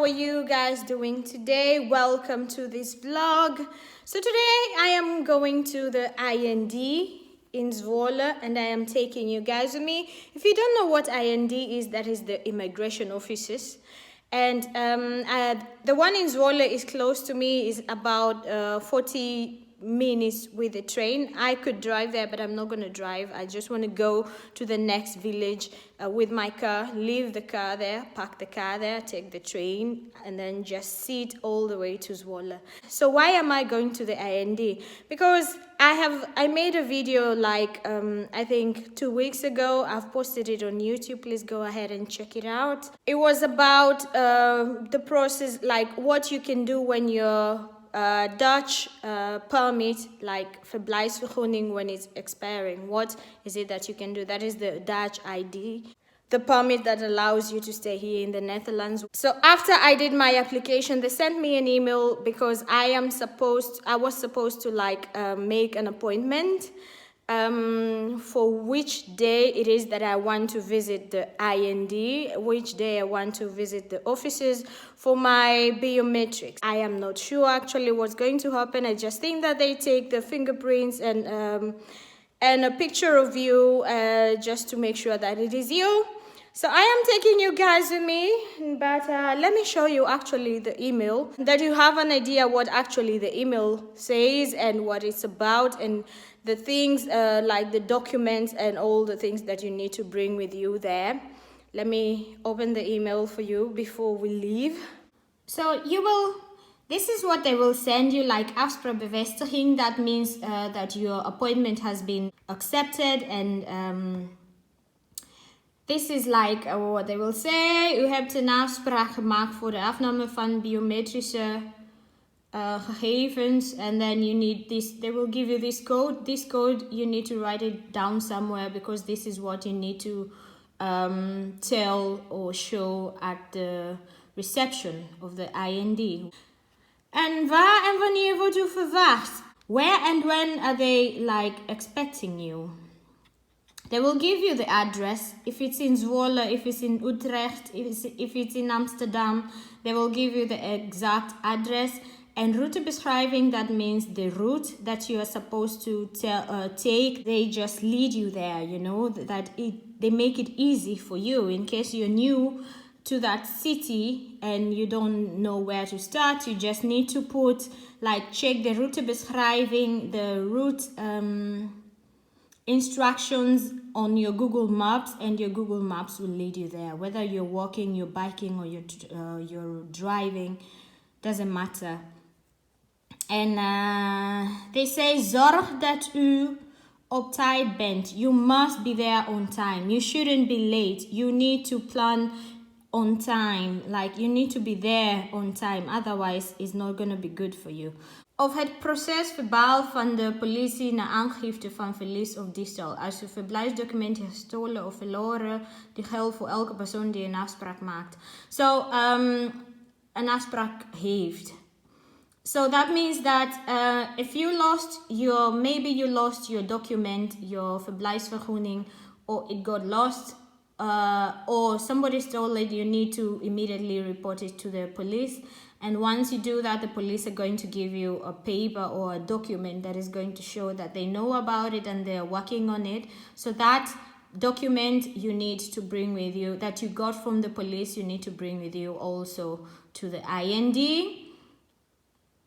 how are you guys doing today? Welcome to this vlog. So today I am going to the IND in Zwolle and I am taking you guys with me. If you don't know what IND is, that is the immigration offices. And the one in Zwolle is close to me, is about 40 minutes with the train. I could drive there, but I'm not going to drive. I just want to go to the next village with my car, leave the car there, park the car there, take the train, and then just sit all the way to Zwolle. So why am I going to the IND? Because I made a video like I think 2 weeks ago. I've posted it on YouTube. Please go ahead and check it out. It was about the process, like what you can do when you're Dutch permit, like verblijfsvergunning, when it's expiring. What is it that you can do? That is the Dutch ID, the permit that allows you to stay here in the Netherlands. So after I did my application, they sent me an email because I was supposed to make an appointment for which day it is that I want to visit the IND, which day I want to visit the offices for my biometrics. I am not sure actually what's going to happen. I just think that they take the fingerprints and a picture of you just to make sure that it is you. So I am taking you guys with me, but let me show you actually the email, that you have an idea what actually the email says and what it's about, and the things like the documents and all the things that you need to bring with you there. Let me open the email for you before we leave. So this is what they will send you, like afspraakbevestiging. That means that your appointment has been accepted, and this is like what they will say. U hebt een afspraak gemaakt voor de afname van biometrische gegevens, and then you need this. They will give you this code. This code, you need to write it down somewhere, because this is what you need to tell or show at the reception of the IND. En waar en wanneer wordt u verwacht? Where and when are they expecting you? They will give you the address. If it's in Zwolle, if it's in Utrecht, if it's in Amsterdam, they will give you the exact address. And routebeschrijving, that means the route that you are supposed to take. They just lead you there, they make it easy for you in case you're new to that city and you don't know where to start. You just need to check the routebeschrijving, the route instructions on your Google Maps, and your Google Maps will lead you there. Whether you're walking, you're biking, or you're driving, doesn't matter. And they say, zorg dat u op tijd bent. You must be there on time. You shouldn't be late. You need to plan on time. You need to be there on time. Otherwise, it's not going to be good for you. Of het procesverbaal van de politie na aangifte van verlies of diefstal. Als uw verblijfsdocument is gestolen of verloren, die geldt voor elke persoon die een afspraak maakt. Een afspraak heeft. So that means that if you lost maybe you lost your document, your verblijfsvergunning, or it got lost, or somebody stole it, you need to immediately report it to the police. And once you do that, the police are going to give you a paper or a document that is going to show that they know about it and they're working on it. So that document you need to bring with you, that you got from the police, you need to bring with you also to the IND.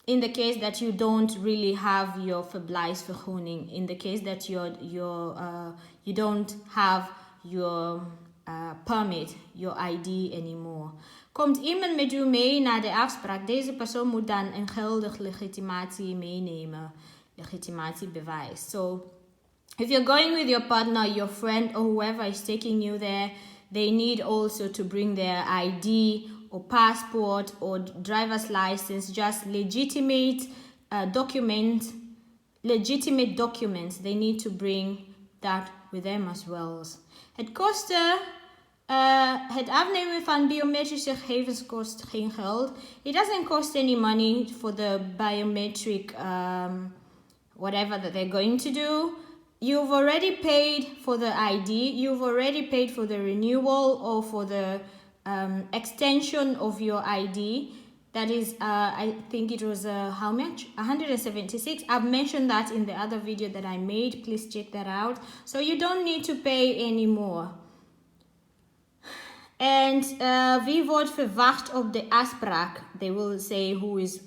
In the case that you don't really have your verblijfsvergunning, in the case that you don't have your permit, your ID anymore. Komt iemand met u mee naar de afspraak? Deze persoon moet dan een geldig legitimatie meenemen. Legitimatiebewijs. So, if you're going with your partner, your friend, or whoever is taking you there, they need also to bring their ID or passport or driver's license, just legitimate documents. They need to bring that with them as well. Het afnemen van biometrische gegevens kost geen geld. It doesn't cost any money for the biometric whatever that they're going to do. You've already paid for the ID. You've already paid for the renewal or for the extension of your ID. That is, I think it was how much? 176. I've mentioned that in the other video that I made. Please check that out. So you don't need to pay anymore. En wie wordt verwacht op de afspraak? They will say who is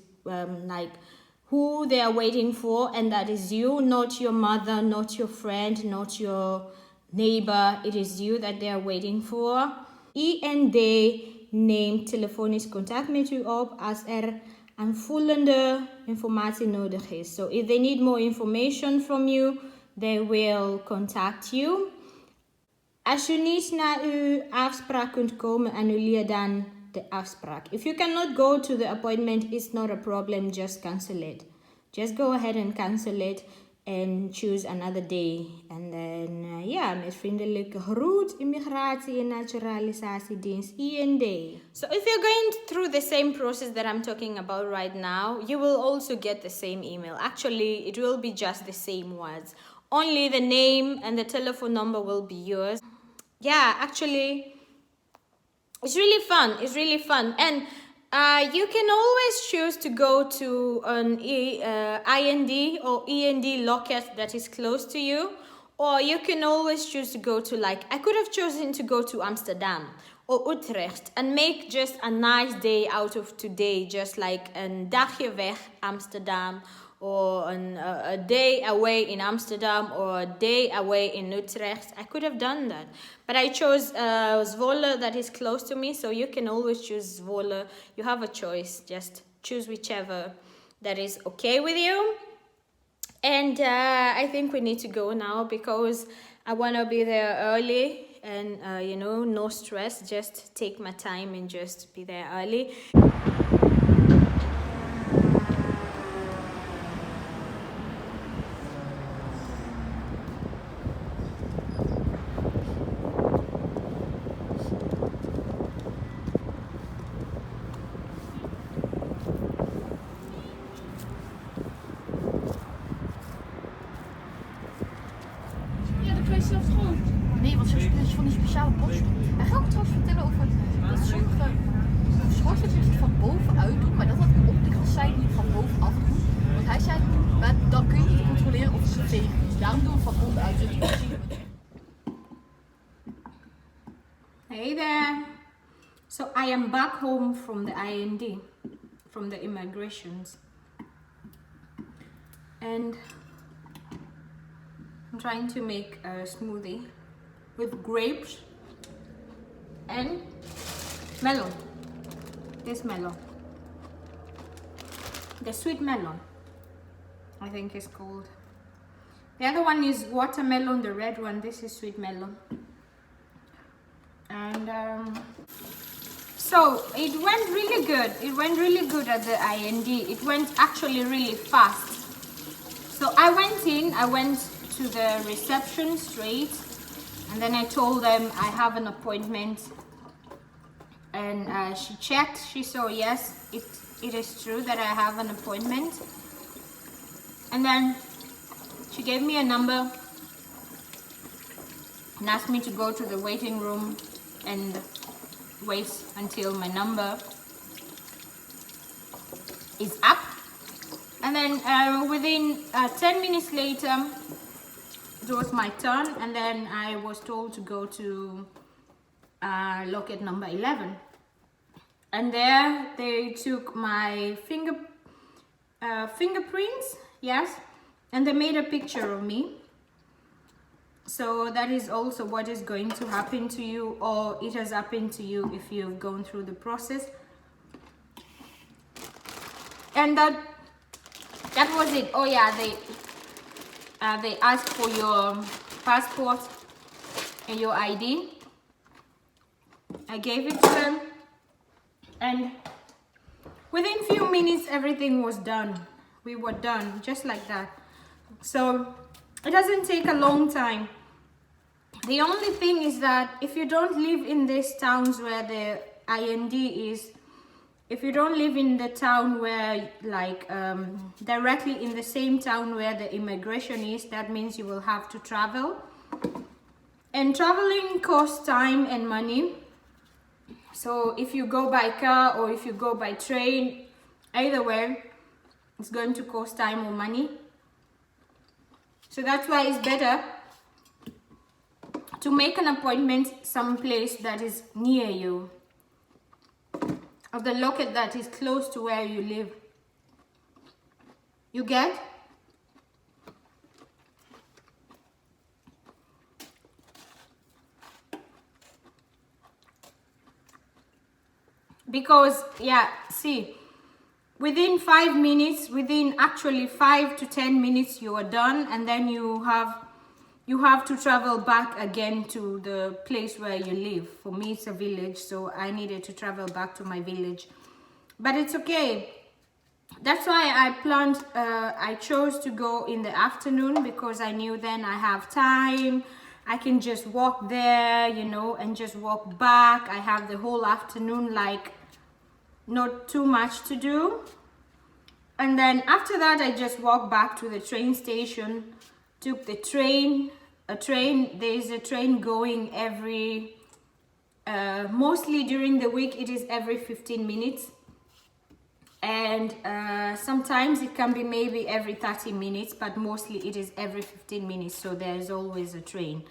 who they are waiting for, and that is you, not your mother, not your friend, not your neighbor. It is you that they are waiting for. IND neemt telefonisch contact met u op als er aanvullende informatie nodig is. So if they need more information from you, they will contact you. Als u niet naar uw afspraak kunt komen, annuleer dan de afspraak. If you cannot go to the appointment, it's not a problem, just cancel it. Just go ahead and cancel it and choose another day. And then, met vriendelijke groet, Immigratie en Naturalisatiedienst, IND. So if you're going through the same process that I'm talking about right now, you will also get the same email. Actually, it will be just the same words. Only the name and the telephone number will be yours. Yeah, actually, it's really fun. It's really fun. And you can always choose to go to an IND or END locket that is close to you. Or you can always choose to go to, like, I could have chosen to go to Amsterdam or Utrecht and make just a nice day out of today. Just like een dagje weg Amsterdam, or a day away in Amsterdam, or a day away in Utrecht. I could have done that. But I chose Zwolle, that is close to me, so you can always choose Zwolle. You have a choice. Just choose whichever that is okay with you. And I think we need to go now because I want to be there early. And, no stress. Just take my time and just be there early. Nee, want zo'n is van die speciale post. Hij gaat me trouwens vertellen over dat sommige schoorstenen het van bovenuit doen, maar dat dat optisch zijn niet van bovenaf doen. Want hij zei, dan kun je niet controleren of het tegen is. Daarom doen we van onderuit. Hey there. So I am back home from the IND, from the immigrations. And I'm trying to make a smoothie with grapes and melon. This melon. The sweet melon, I think it's called. The other one is watermelon, the red one. This is sweet melon. And so it went really good. It went really good at the IND. It went actually really fast. So I went to the reception straight, and then I told them I have an appointment, and she checked. She saw, yes, it is true that I have an appointment, and then she gave me a number and asked me to go to the waiting room and wait until my number is up. And then within 10 minutes later, it was my turn, and then I was told to go to locket number 11. And there they took my fingerprints, yes, and they made a picture of me. So that is also what is going to happen to you, or it has happened to you if you've gone through the process. And that was it. Oh yeah, they asked for your passport and your ID. I gave it to them, and within few minutes everything was done. We were done, just like that. So it doesn't take a long time. The only thing is that if you don't live in these towns where the IND is, if you don't live in the town where, like, directly in the same town where the immigration is, that means you will have to travel. And traveling costs time and money. So if you go by car or if you go by train, either way, it's going to cost time or money. So that's why it's better to make an appointment someplace that is near you, of the locket that is close to where you live. You get? Because, yeah, see, within 5 minutes, within actually 5 to 10 minutes, you are done, and then you have to travel back again to the place where you live. For me, it's a village, so I needed to travel back to my village. But it's okay. That's why I chose to go in the afternoon, because I knew then I have time. I can just walk there, you know, and just walk back. I have the whole afternoon, like, not too much to do. And then after that, I just walked back to the train station, took the train. There's a train going every, mostly during the week, it is every 15 minutes. And sometimes it can be maybe every 30 minutes, but mostly it is every 15 minutes. So there's always a train.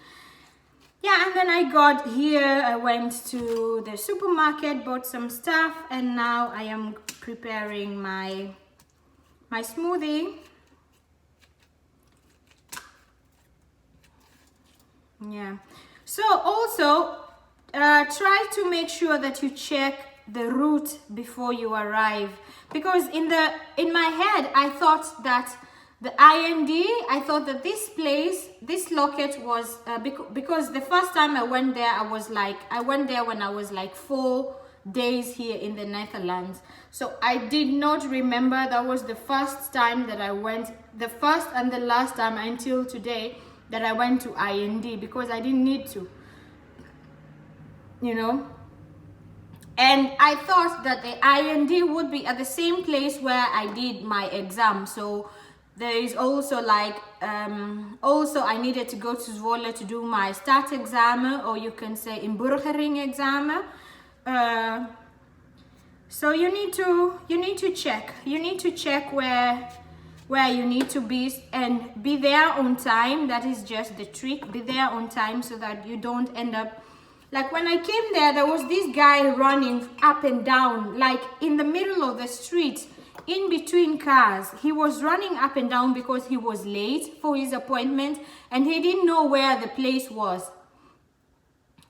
Yeah, and then I got here, I went to the supermarket, bought some stuff, and now I am preparing my smoothie. Yeah. So also try to make sure that you check the route before you arrive, because in my head I thought that the IND, I thought that this place, this locket was because the first time I went there, I went there when I was like 4 days here in the Netherlands. So I did not remember. That was the first time that I went, the first and the last time until today that I went to IND, because I didn't need to, you know. And I thought that the IND would be at the same place where I did my exam. So there is also like, also I needed to go to Zwolle to do my start exam, or you can say inburgering exam. So you need to check where you need to be, and be there on time. That is just the trick. Be there on time so that you don't end up like when I came there was this guy running up and down, like in the middle of the street, in between cars. He was running up and down because he was late for his appointment and he didn't know where the place was.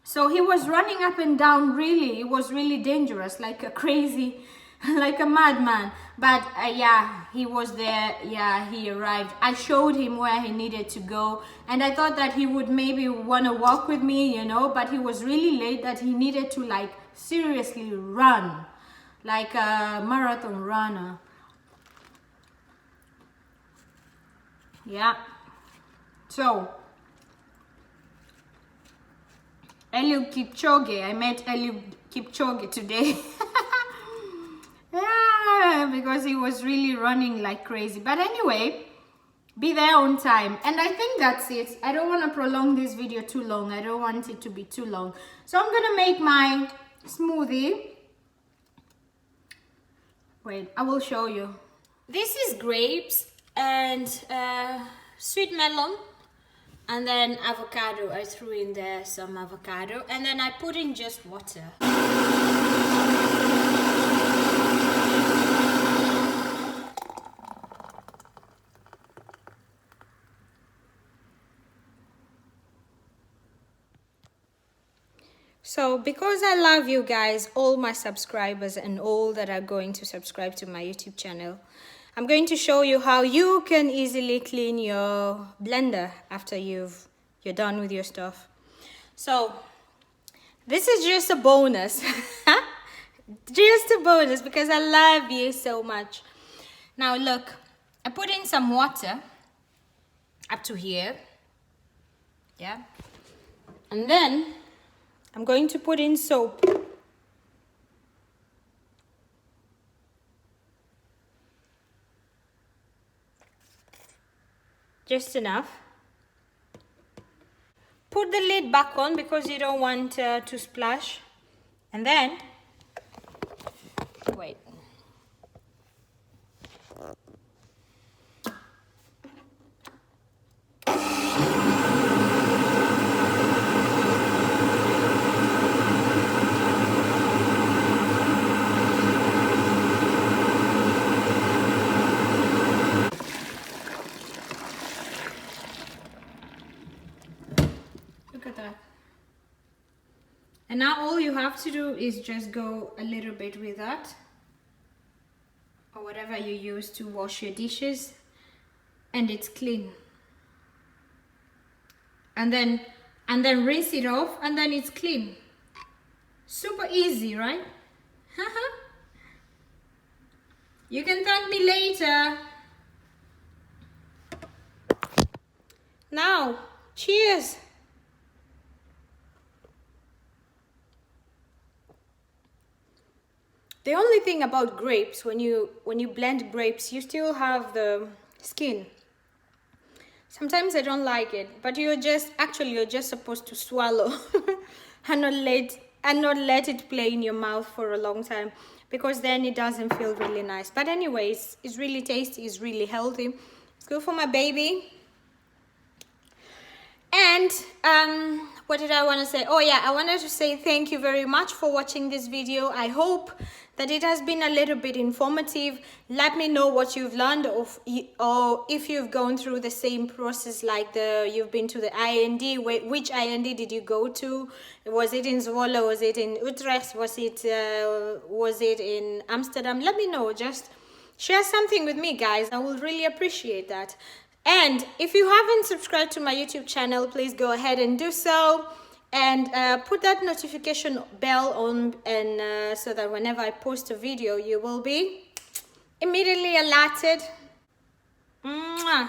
So he was running up and down, really. It was really dangerous, like a crazy, like a madman. But yeah, he was there. Yeah, he arrived. I showed him where he needed to go. And I thought that he would maybe want to walk with me, you know. But he was really late that he needed to like seriously run. Like a marathon runner. Yeah. So Eliud Kipchoge, I met Eliud Kipchoge today. Yeah, because he was really running like crazy. But anyway, be there on time. And I think that's it. I don't want to prolong this video too long. I don't want it to be too long. So I'm going to make my smoothie. Wait, I will show you. This is grapes and sweet melon. And then avocado. I threw in there some avocado. And then I put in just water. So because I love you guys, all my subscribers and all that are going to subscribe to my YouTube channel, I'm going to show you how you can easily clean your blender after you're done with your stuff. So this is just a bonus. Just a bonus because I love you so much. Now look, I put in some water up to here. Yeah. And then I'm going to put in soap. Just enough. Put the lid back on because you don't want to splash. And then, wait. Look at that. And now all you have to do is just go a little bit with that, or whatever you use to wash your dishes, and it's clean. And then rinse it off, and then it's clean. Super easy, right? You can thank me later. Now, cheers. The only thing about grapes, when you blend grapes, you still have the skin. Sometimes I don't like it, but you're just supposed to swallow and not let it play in your mouth for a long time, because then it doesn't feel really nice. But anyways, it's really tasty, it's really healthy. It's good for my baby. And what did I want to say? Oh yeah, I wanted to say thank you very much for watching this video. I hope that it has been a little bit informative. Let me know what you've learned, or if you've gone through the same process like you've been to the IND. Which IND did you go to? Was it in Zwolle? Was it in Utrecht? Was it in Amsterdam? Let me know. Just share something with me, guys. I will really appreciate that. And if you haven't subscribed to my YouTube channel, please go ahead and do so. And put that notification bell on, and so that whenever I post a video, you will be immediately alerted. Mwah.